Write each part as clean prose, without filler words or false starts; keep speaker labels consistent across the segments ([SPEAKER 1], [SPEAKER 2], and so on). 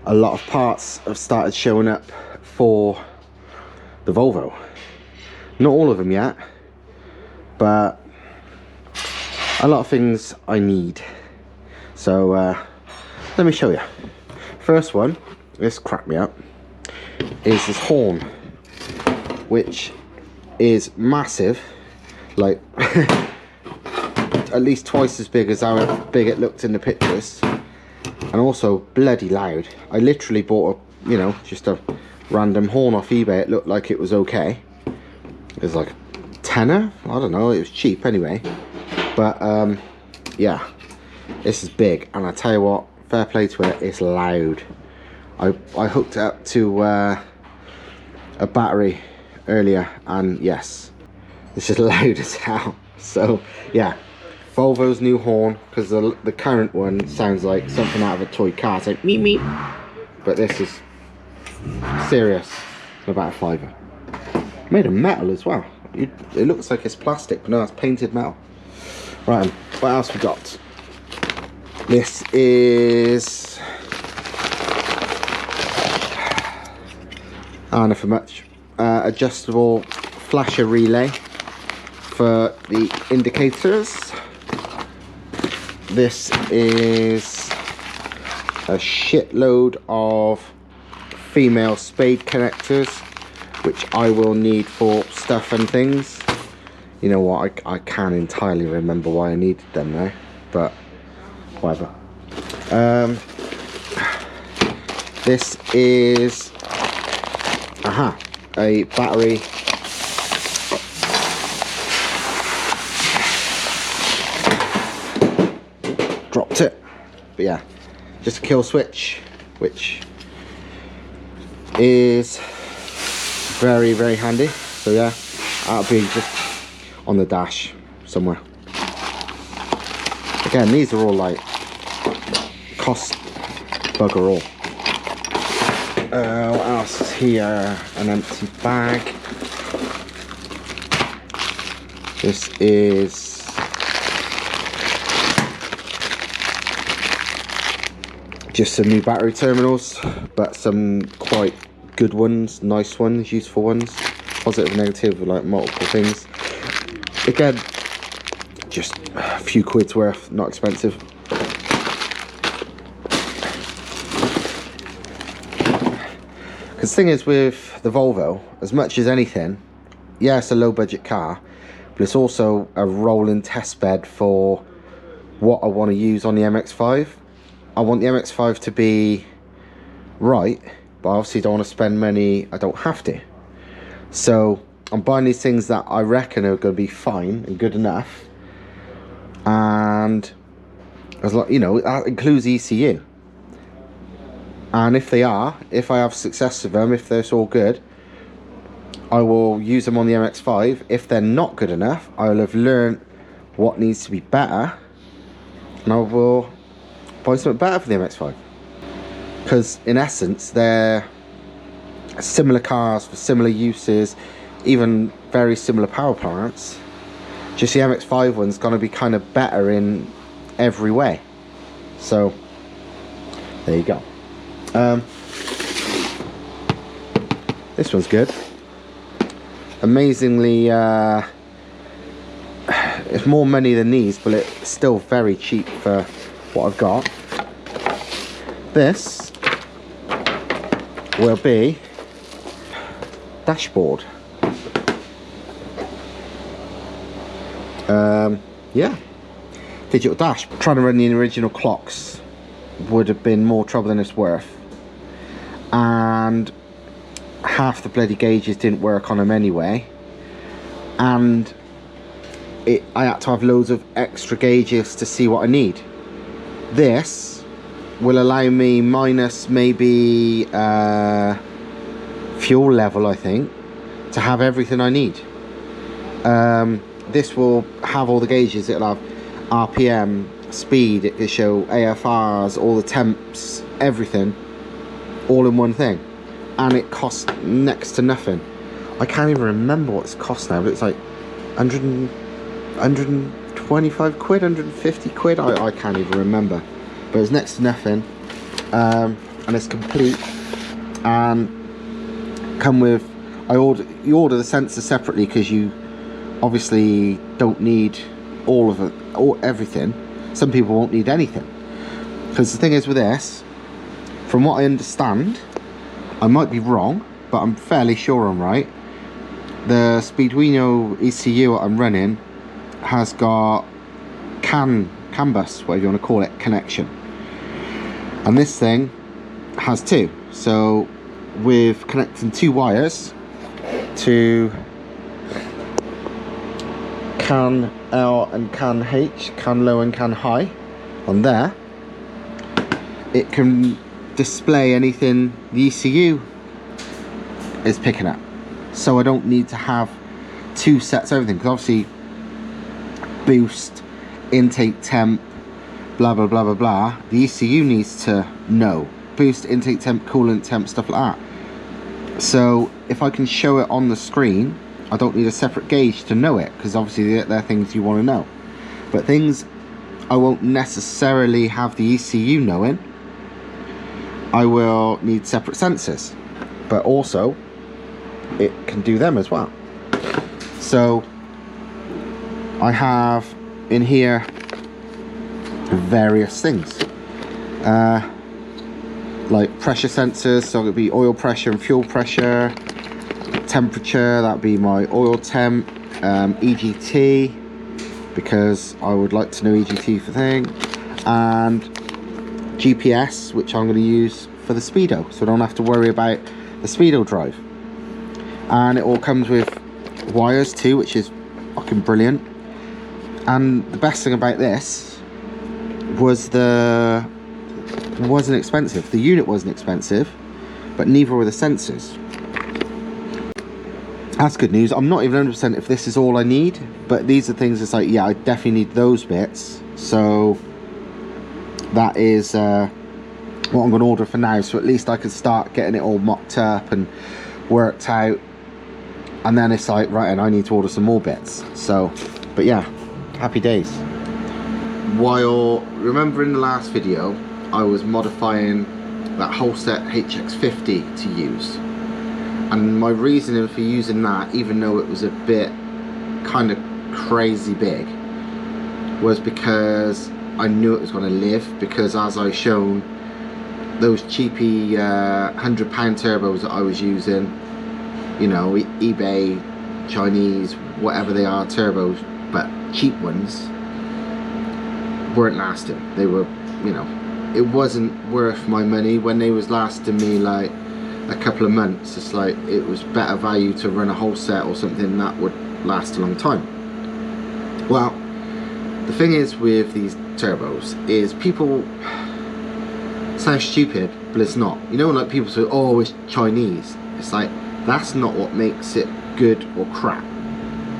[SPEAKER 1] a lot of parts have started showing up for the Volvo. Not all of them yet, but a lot of things I need. So let me show you. First one, this cracked me up, is this horn, which is massive, like at least twice as big as how big it looked in the pictures, and also bloody loud. I literally bought a, you know, just a random horn off eBay. It looked like it was okay. It was like tenner, I don't know, it was cheap anyway. But yeah, this is big, and I tell you what, fair play to it, it's loud. I hooked it up to a battery earlier, and yes, it's just loud as hell. So yeah, Volvo's new horn, because the current one sounds like something out of a toy car. It's like meep meep, but this is serious. It's about a £5. Made of metal as well. It looks like it's plastic, but no, it's painted metal. Right, what else we got? This is nothing much. Adjustable flasher relay for the indicators. This is a shitload of female spade connectors, which I will need for stuff and things. You know what, I can't entirely remember why I needed them now, but whatever. This is a battery dropped it, but yeah, just a kill switch, which is very, very handy. So yeah, that'll be just on the dash somewhere. Again, these are all like cost bugger all. What else is here? An empty bag. This is just some new battery terminals, but some quite good ones, nice ones, useful ones, positive and negative, like multiple things. Again, just a few quid's worth, not expensive. Because the thing is with the Volvo, as much as anything, yeah, it's a low budget car, but it's also a rolling test bed for what I want to use on the MX-5. I want the MX-5 to be right, but I obviously don't want to spend money I don't have to. So I'm buying these things that I reckon are going to be fine and good enough, and as like, you know, that includes ECU. And if they are, if I have success with them, if they're all good, I will use them on the MX-5. If they're not good enough, I will have learned what needs to be better, and I will buy something better for the MX-5. Because in essence, they're similar cars for similar uses, even very similar power plants. Just the MX-5 one's going to be kind of better in every way. So there you go. This one's good. Amazingly, it's more money than these, but it's still very cheap for what I've got. This will be dashboard. Yeah, digital dash. Trying to run the original clocks would have been more trouble than it's worth, and half the bloody gauges didn't work on them anyway, and I had to have loads of extra gauges to see what I need. This will allow me minus maybe fuel level, I think, to have everything I need. This will have all the gauges. It'll have RPM, speed, it can show AFRs, all the temps, everything, all in one thing, and it costs next to nothing. I can't even remember what it's cost now, but it's like 125 quid, 150 quid, I can't even remember, but it's next to nothing. and it's complete, and come with, you order the sensor separately because you obviously don't need all of it or everything. Some people won't need anything, because the thing is with this, from what I understand, I might be wrong, but I'm fairly sure I'm right, the Speeduino ECU I'm running has got CAN bus, whatever you want to call it, connection, and this thing has two. So with connecting two wires to CAN L and CAN H, CAN low and CAN high, on there, it can display anything the ECU is picking up. So I don't need to have two sets of everything, because obviously boost, intake temp, blah blah blah blah blah, the ECU needs to know boost, intake temp, coolant temp, stuff like that. So if I can show it on the screen, I don't need a separate gauge to know it, because obviously they're things you want to know. But things I won't necessarily have the ECU knowing, I will need separate sensors, but also it can do them as well. So I have in here various things, like pressure sensors, so it would be oil pressure and fuel pressure, temperature, that would be my oil temp, EGT, because I would like to know EGT for thing, and GPS, which I'm going to use for the speedo, so I don't have to worry about the speedo drive. And it all comes with wires too, which is fucking brilliant. And the best thing about this was it wasn't expensive. The unit wasn't expensive, but neither were the sensors. That's good news. I'm not even 100% if this is all I need, but these are things that's like, yeah, I definitely need those bits. So that is what I'm going to order for now, so at least I can start getting it all mocked up and worked out, and then it's like, right, and I need to order some more bits. So, but yeah, happy days. While, remember in the last video I was modifying that Holset HX50 to use, and my reasoning for using that, even though it was a bit kind of crazy big, was because I knew it was going to live, because as I shown, those cheapy £100 turbos that I was using, you know, eBay, Chinese, whatever they are, turbos, but cheap ones, weren't lasting. They were, you know, it wasn't worth my money when they was lasting me like a couple of months. It's like, it was better value to run a whole set or something that would last a long time. Well, the thing is with these turbos is, people sound stupid, but it's not. You know, like people say, oh, it's Chinese. It's like, that's not what makes it good or crap.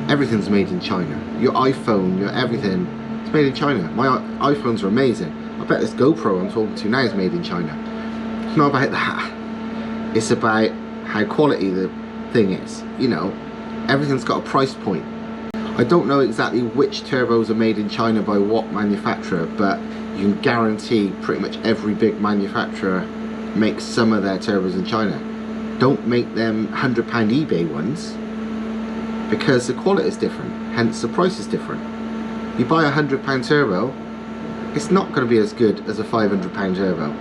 [SPEAKER 1] Everything's made in China. Your iPhone, your everything, it's made in China. My iPhones are amazing. I bet this GoPro I'm talking to now is made in China. It's not about that. It's about how quality the thing is. You know, everything's got a price point. I don't know exactly which turbos are made in China by what manufacturer, but you can guarantee pretty much every big manufacturer makes some of their turbos in China. Don't make them £100 eBay ones, because the quality is different, hence the price is different. You buy a £100 turbo, it's not going to be as good as a £500 turbo.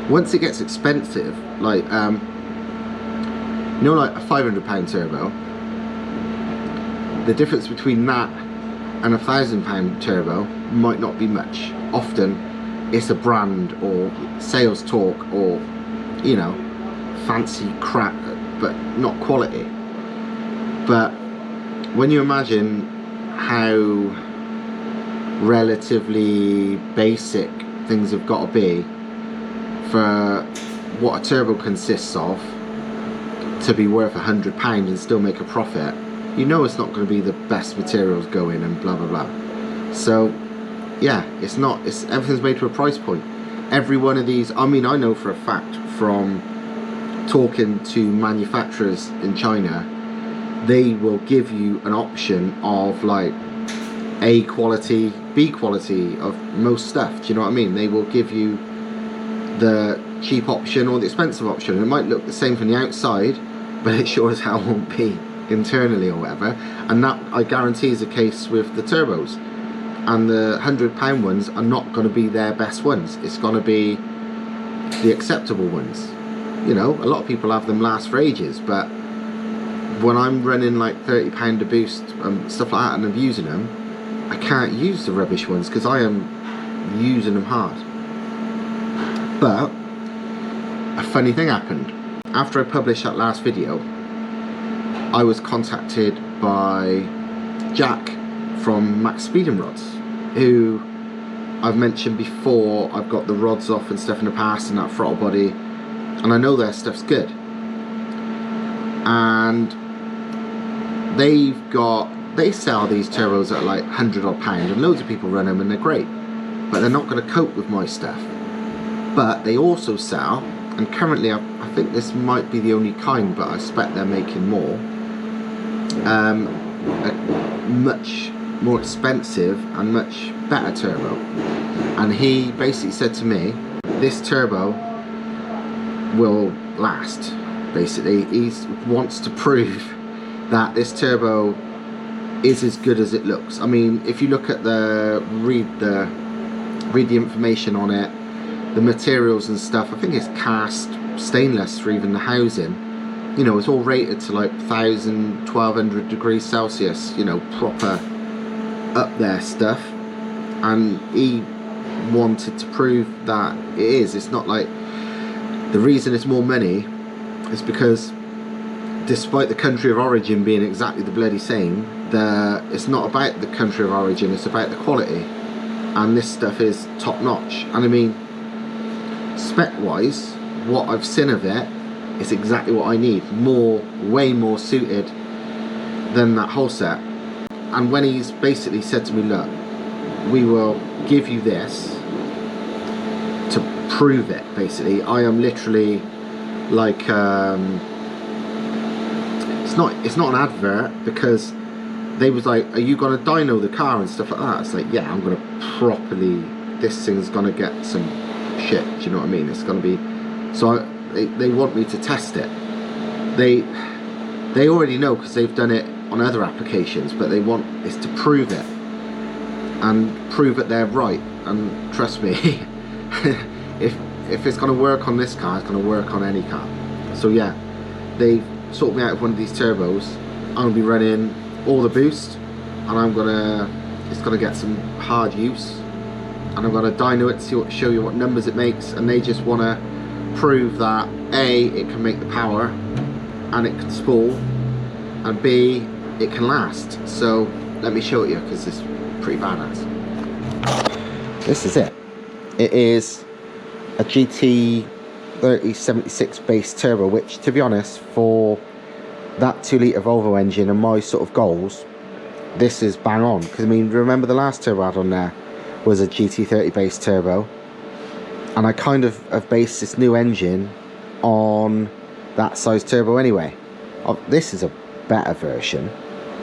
[SPEAKER 1] Once it gets expensive, like you know, like a £500 turbo, the difference between that and a £1,000 turbo might not be much. Often it's a brand or sales talk or, you know, fancy crap, but not quality. But when you imagine how relatively basic things have got to be for what a turbo consists of to be worth £100 and still make a profit, you know it's not going to be the best materials going and blah blah blah. So yeah, it's not, it's, everything's made to a price point. Every one of these, I mean, I know for a fact from talking to manufacturers in China, they will give you an option of like A quality, B quality of most stuff. Do you know what I mean? They will give you the cheap option or the expensive option. It might look the same from the outside, but it sure as hell won't be internally or whatever. And that, I guarantee, is the case with the turbos. And the £100 ones are not going to be their best ones. It's going to be the acceptable ones. You know, a lot of people have them last for ages, but when I'm running like £30 a boost and stuff like that and I'm using them, I can't use the rubbish ones because I am using them hard. But a funny thing happened. After I published that last video, I was contacted by Jack from MaXpeedingRods, who I've mentioned before. I've got the rods off and stuff in the past and that throttle body, and I know their stuff's good. And they sell these turbos at like £100 odd, and loads of people run them and they're great, but they're not going to cope with my stuff. But they also sell, and currently I think this might be the only kind, but I expect they're making more, a much more expensive and much better turbo. And he basically said to me, this turbo will last. Basically, he wants to prove that this turbo is as good as it looks. I mean, if you look at read the information on it, the materials and stuff, I think it's cast stainless for even the housing. You know, it's all rated to like 1,000, 1,200 degrees Celsius, you know, proper up there stuff. And he wanted to prove that it is. It's not like, the reason it's more money is because despite the country of origin being exactly the bloody same, it's not about the country of origin, it's about the quality. And this stuff is top notch. And I mean, spec wise, what I've seen of it is exactly what I need. Way more suited than that whole set. And when he's basically said to me, look, we will give you this to prove it, basically. I am literally like, it's not an advert, because they was like, are you gonna dyno the car and stuff like that? It's like, yeah, I'm gonna properly, this thing's gonna get some shit, do you know what I mean? It's gonna be, so they want me to test it. They already know because they've done it on other applications, but they want is to prove it and prove that they're right. And trust me, if it's going to work on this car, it's going to work on any car. So yeah, they've sorted me out of one of these turbos. I'm going to be running all the boost, and it's going to get some hard use, and I'm going to dyno it to show you what numbers it makes. And they just want to prove that A, it can make the power and it can spool, and B, it can last. So let me show it you, because it's pretty badass. This is it. It is a GT3076 base turbo, which, to be honest, for that 2-litre Volvo engine and my sort of goals, this is bang on. Because I mean, remember the last turbo I had on there was a GT30 base turbo, and I kind of have based this new engine on that size turbo anyway. This is a better version,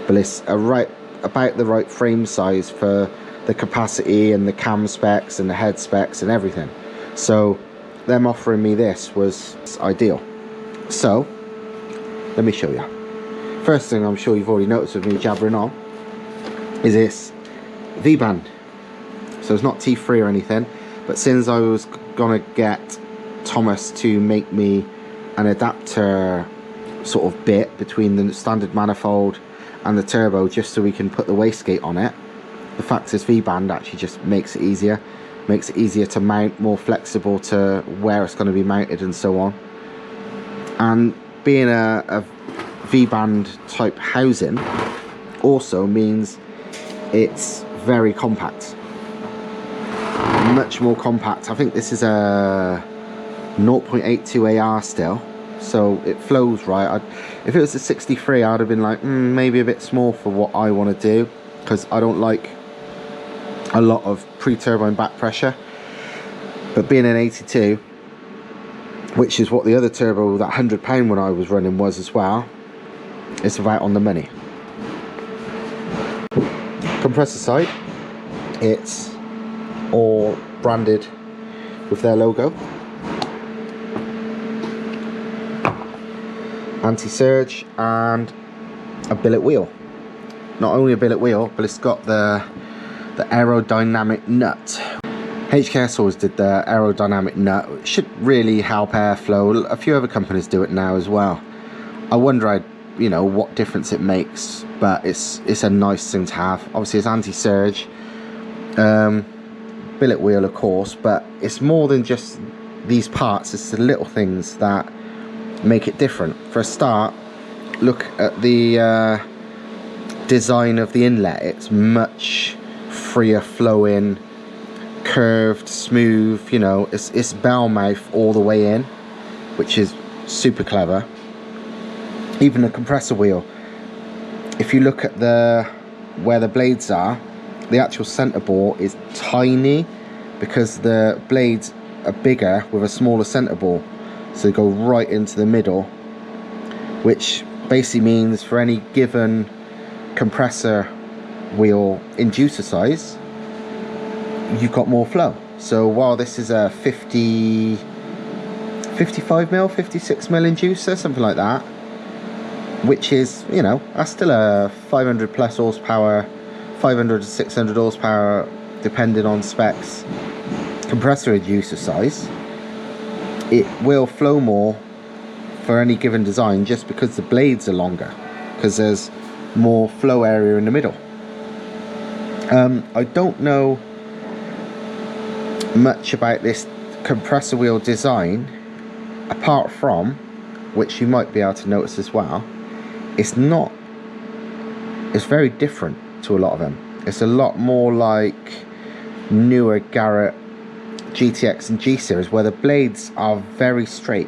[SPEAKER 1] but it's about the right frame size for the capacity and the cam specs and the head specs and everything. So them offering me this was ideal. So let me show you. First thing I'm sure you've already noticed with me jabbering on is this V-band. So it's not T3 or anything, but since I was gonna get Thomas to make me an adapter sort of bit between the standard manifold and the turbo, just so we can put the wastegate on it, the fact this V-band actually just makes it easier to mount, more flexible to where it's going to be mounted and so on. And being a V-band type housing also means it's very compact, much more compact. I think this is a 0.82 AR still, so it flows right. If it was a 63, I'd have been like, maybe a bit small for what I want to do, because I don't like a lot of pre-turbine back pressure. But being an 82, which is what the other turbo, that £100 one I was running, was as well, it's about on the money. Compressor side, it's all branded with their logo. anti-surge, and a billet wheel. Not only a billet wheel, but it's got the aerodynamic nut. HKS always did the aerodynamic nut. It should really help airflow. A few other companies do it now as well. I wonder, you know, what difference it makes, but it's a nice thing to have. Obviously it's anti-surge, billet wheel of course, but it's more than just these parts. It's the little things that make it different. For a start, look at the design of the inlet. It's much freer flowing, curved, smooth, you know, it's bell mouth all the way in, which is super clever. Even the compressor wheel, if you look at where the blades are, the actual center bore is tiny because the blades are bigger with a smaller center bore, so they go right into the middle, which basically means for any given compressor wheel inducer size, you've got more flow. So while this is a 55mm, 56mm inducer, something like that, which is, you know, that's still a 500 plus horsepower, 500 to 600 horsepower depending on specs, compressor inducer size, it will flow more for any given design just because the blades are longer, because there's more flow area in the middle. I don't know much about this compressor wheel design, apart from, which you might be able to notice as well, it's very different to a lot of them. It's a lot more like newer Garrett GTX and G series, where the blades are very straight.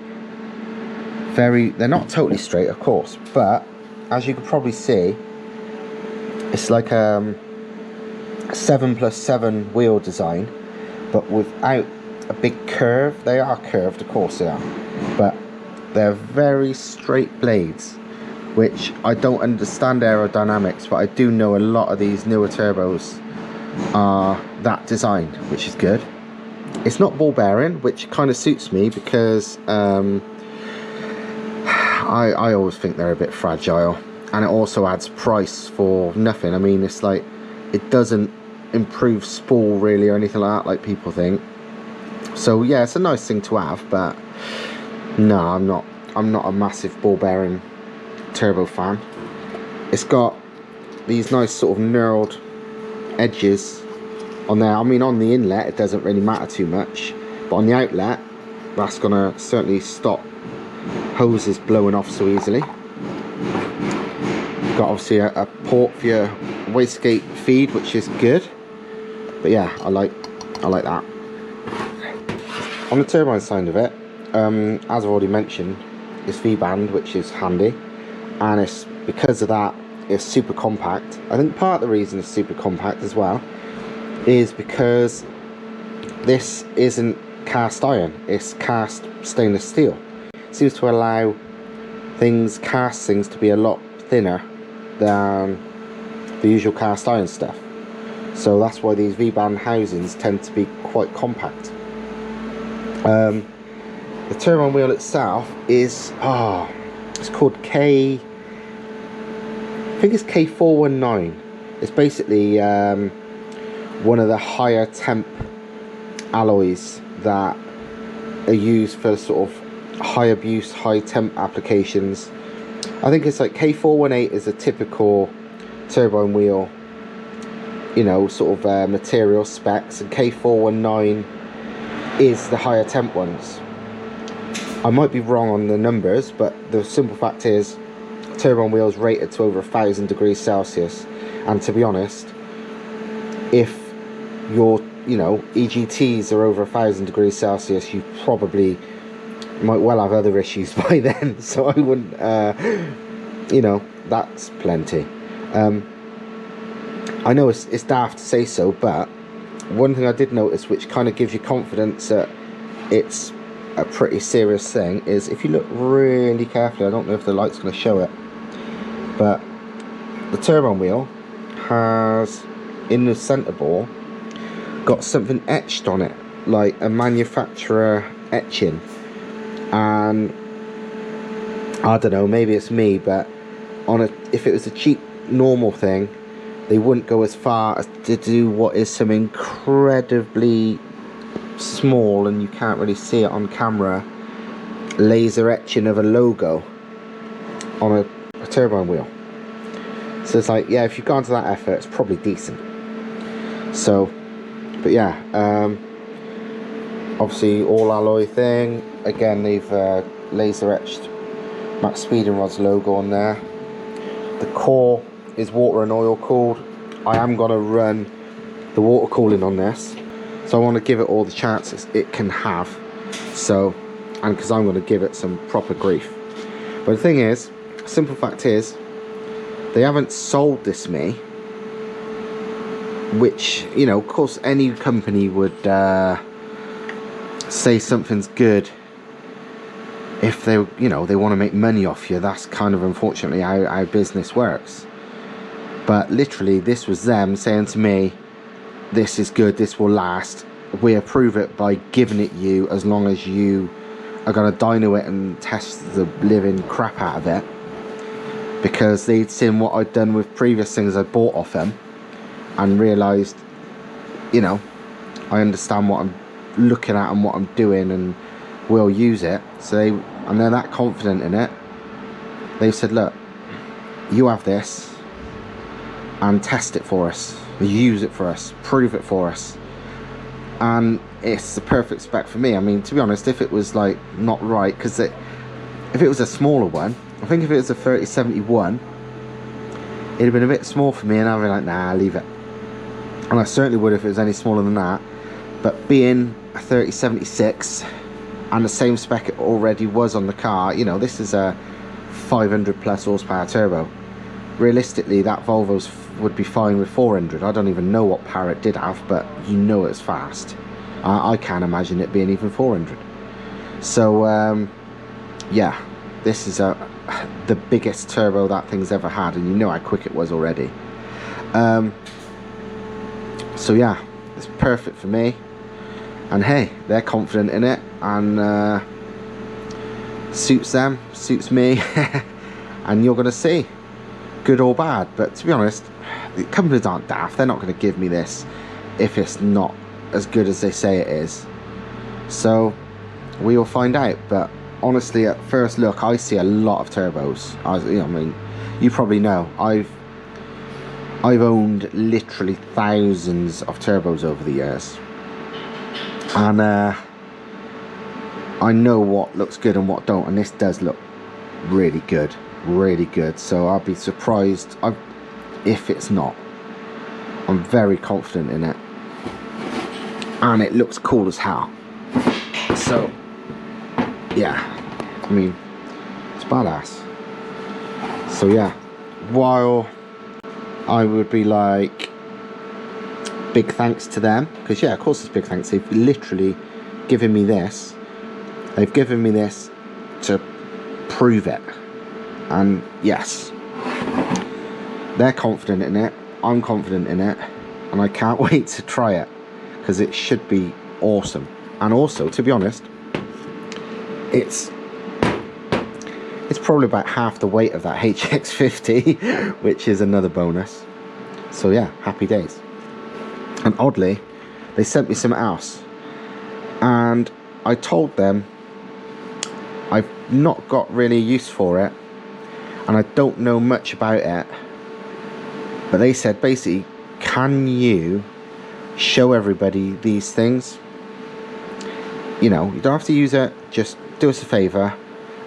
[SPEAKER 1] They're not totally straight, of course, but as you can probably see, it's like a 7+7 wheel design, but without a big curve. They are curved, of course they are, but they're very straight blades, which I don't understand aerodynamics, but I do know a lot of these newer turbos are that design, which is good. It's not ball bearing, which kind of suits me because I always think they're a bit fragile, and it also adds price for nothing. I mean, it's like, it doesn't improve spool really or anything like that, like people think. So yeah, it's a nice thing to have, but no, I'm not a massive ball bearing turbo fan. It's got these nice sort of knurled edges on there. I mean, on the inlet it doesn't really matter too much, but on the outlet, that's gonna certainly stop hoses blowing off so easily. Got obviously a port for your wastegate feed, which is good. But yeah, I like that. On the turbine side of it, as I've already mentioned, it's V-band, which is handy, and it's because of that, it's super compact. I think part of the reason it's super compact as well is because this isn't cast iron, it's cast stainless steel. It seems to allow cast things to be a lot thinner than the usual cast iron stuff. So that's why these V-band housings tend to be quite compact. The turbine wheel itself is, it's called I think it's K419. It's basically one of the higher temp alloys that are used for sort of high abuse, high temp applications. I think it's like K418 is a typical turbine wheel, you know, sort of material specs, and K419 is the higher temp ones. I might be wrong on the numbers, but the simple fact is turbine wheels rated to over 1,000 degrees Celsius, and to be honest, if your, you know, EGTs are over 1,000 degrees Celsius, you probably might well have other issues by then. So I wouldn't, you know, that's plenty. I know it's daft to say so, but one thing I did notice, which kind of gives you confidence that it's a pretty serious thing, is if you look really carefully, I don't know if the light's going to show it, but the turbine wheel has, in the centre bore, got something etched on it, like a manufacturer etching, and I don't know, maybe it's me, but if it was a cheap normal thing, they wouldn't go as far as to do what is some incredibly small, and you can't really see it on camera, laser etching of a logo on a turbine wheel. So it's like, yeah, if you've gone to that effort, it's probably decent. So, but yeah, obviously all alloy thing. Again, they've laser etched MaXpeedingRods logo on there. The core is water and oil cooled. I am going to run the water cooling on this, so I want to give it all the chances it can have. So, and because I'm going to give it some proper grief. But the thing is, simple fact is, they haven't sold this me, which, you know, of course any company would say something's good if they, you know, they want to make money off you. That's kind of unfortunately how business works. But literally, this was them saying to me, this is good, this will last, we approve it by giving it you as long as you are going to dyno it and test the living crap out of it. Because they'd seen what I'd done with previous things I bought off them and realised, you know, I understand what I'm looking at and what I'm doing and will use it. So and they're that confident in it. They said, look, you have this and test it for us, use it for us, prove it for us. And it's the perfect spec for me. I mean, to be honest, if it was like not right, because if it was a smaller one, I think if it was a 3071, it'd have been a bit small for me, and I'd be like, nah, leave it. And I certainly would if it was any smaller than that. But being a 3076 and the same spec it already was on the car, you know, this is a 500 plus horsepower turbo. Realistically, that Volvo's would be fine with 400. I don't even know what power it did have, but you know it's fast. I can't imagine it being even 400. So yeah, this is the biggest turbo that thing's ever had, and you know how quick it was already. So yeah, it's perfect for me. And hey, they're confident in it, and suits them, suits me. And you're gonna see, good or bad. But to be honest, the companies aren't daft. They're not going to give me this if it's not as good as they say it is. So we will find out. But honestly, at first look, I see a lot of turbos. You know, I mean, you probably know I've owned literally thousands of turbos over the years, and I know what looks good and what don't, and this does look really good. Really good. So I'll be surprised if it's not. I'm very confident in it, and it looks cool as hell. So yeah, I mean, it's badass. So yeah, while I would be like, big thanks to them, because yeah, of course it's big thanks. They've literally given me this. They've given me this to prove it. And yes, they're confident in it, I'm confident in it, and I can't wait to try it, because it should be awesome. And also, to be honest, it's probably about half the weight of that HX50, which is another bonus. So yeah, happy days. And oddly, they sent me something else, and I told them I've not got really use for it, and I don't know much about it, but they said basically, can you show everybody these things? You know, you don't have to use it, just do us a favor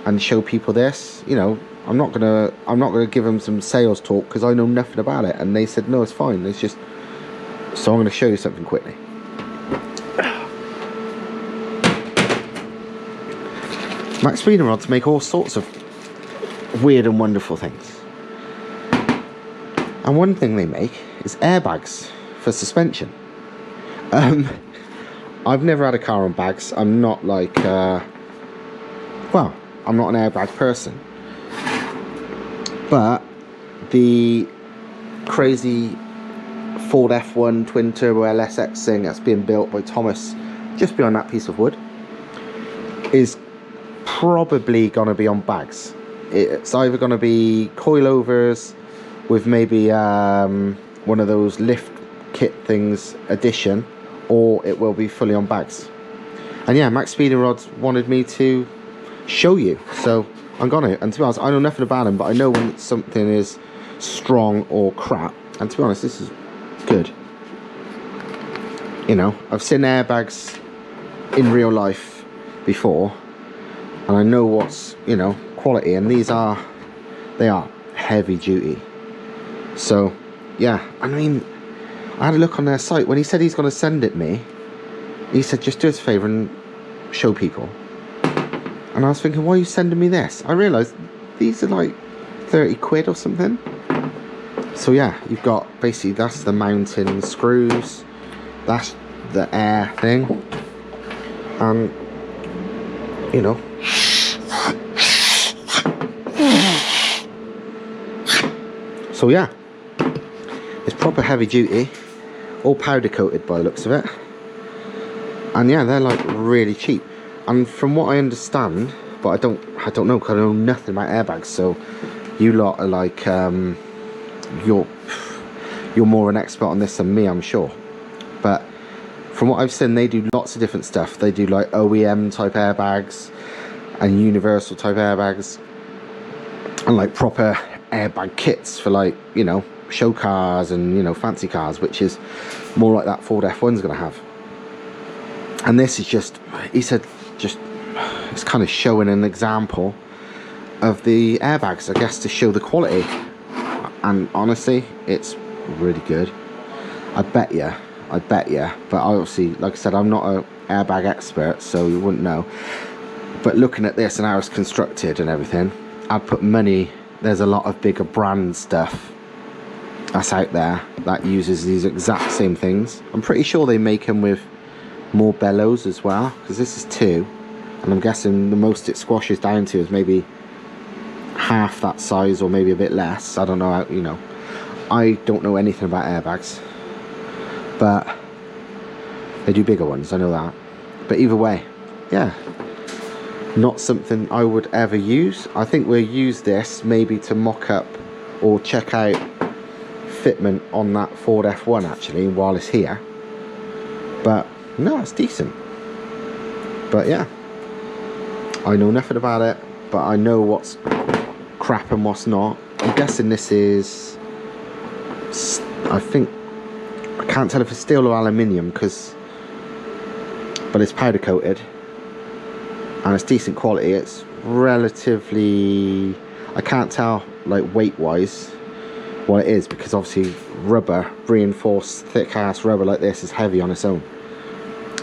[SPEAKER 1] and show people this. You know, I'm not gonna give them some sales talk, because I know nothing about it. And they said no, it's fine, it's just, so I'm going to show you something quickly. MaXpeedingRods make all sorts of weird and wonderful things, and one thing they make is airbags for suspension. I've never had a car on bags. I'm not like well, I'm not an airbag person, but the crazy Ford F1 twin turbo LSX thing that's being built by Thomas just behind that piece of wood is probably gonna be on bags. it's either going to be coilovers with maybe one of those lift kit things addition, or it will be fully on bags. And yeah, MaXpeedingRods wanted me to show you, so I'm gonna. And to be honest, I know nothing about them, but I know when something is strong or crap. And to be honest, this is good. You know, I've seen airbags in real life before, and I know what's, you know, quality, and they are heavy duty. So yeah, I mean, I had a look on their site. When he said he's going to send it me, he said just do us a favour and show people. And I was thinking, why are you sending me this? I realised these are like 30 quid or something. So yeah, you've got basically, that's the mounting screws, that's the air thing, and you know, so yeah, it's proper heavy duty, all powder coated by the looks of it. And yeah, they're like really cheap. And from what I understand, but I don't know, because I know nothing about airbags, so you lot are like you're more an expert on this than me, I'm sure. But from what I've seen, they do lots of different stuff. They do like OEM type airbags and universal type airbags, and like proper airbag kits for, like, you know, show cars and, you know, fancy cars, which is more like that Ford F1's gonna have. And this is just, he said, just, it's kind of showing an example of the airbags, I guess, to show the quality. And honestly, it's really good. I bet you. But obviously, like I said, I'm not an airbag expert, so you wouldn't know. But looking at this and how it's constructed and everything, I'd put money. There's a lot of bigger brand stuff that's out there that uses these exact same things. I'm pretty sure they make them with more bellows as well, because this is 2, and I'm guessing the most it squashes down to is maybe half that size, or maybe a bit less. I don't know how, you know, I don't know anything about airbags, but they do bigger ones, I know that. But either way, yeah, not something I would ever use. I think we'll use this maybe to mock up or check out fitment on that Ford F1 actually while it's here. But no, it's decent. But yeah, I know nothing about it, but I know what's crap and what's not. I'm guessing this is, I think, I can't tell if it's steel or aluminium, but it's powder coated and it's decent quality. It's relatively, I can't tell like weight wise what it is, because obviously rubber, reinforced thick ass rubber like this is heavy on its own.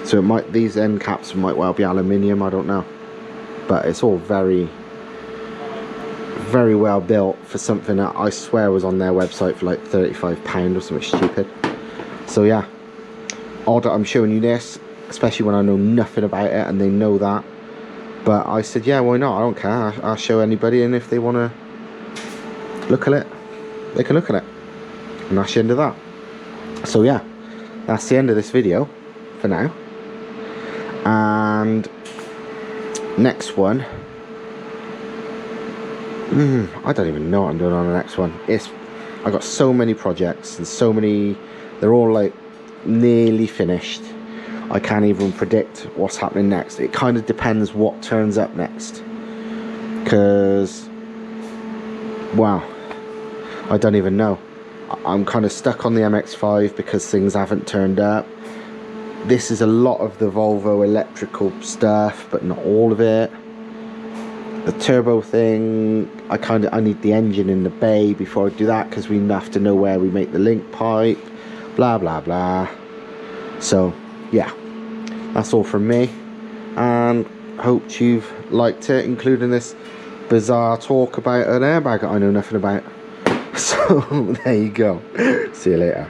[SPEAKER 1] So it might, these end caps might well be aluminium, I don't know. But it's all very, very well built for something that I swear was on their website for like £35 or something stupid. So yeah, odd that I'm showing you this, especially when I know nothing about it and they know that. But I said, yeah, why not? I don't care. I'll show anybody, and if they want to look at it, they can look at it. And that's the end of that. So yeah, that's the end of this video for now. And next one, I don't even know what I'm doing on the next one. I got so many projects and so many, they're all like nearly finished. I can't even predict what's happening next. It kind of depends what turns up next, because, wow, I don't even know. I'm kind of stuck on the MX-5 because things haven't turned up. This is a lot of the Volvo electrical stuff, but not all of it. The turbo thing, I need the engine in the bay before I do that, because we have to know where we make the link pipe, blah blah blah. So yeah, that's all from me, and hope you've liked it, including this bizarre talk about an airbag that I know nothing about. So there you go. See you later.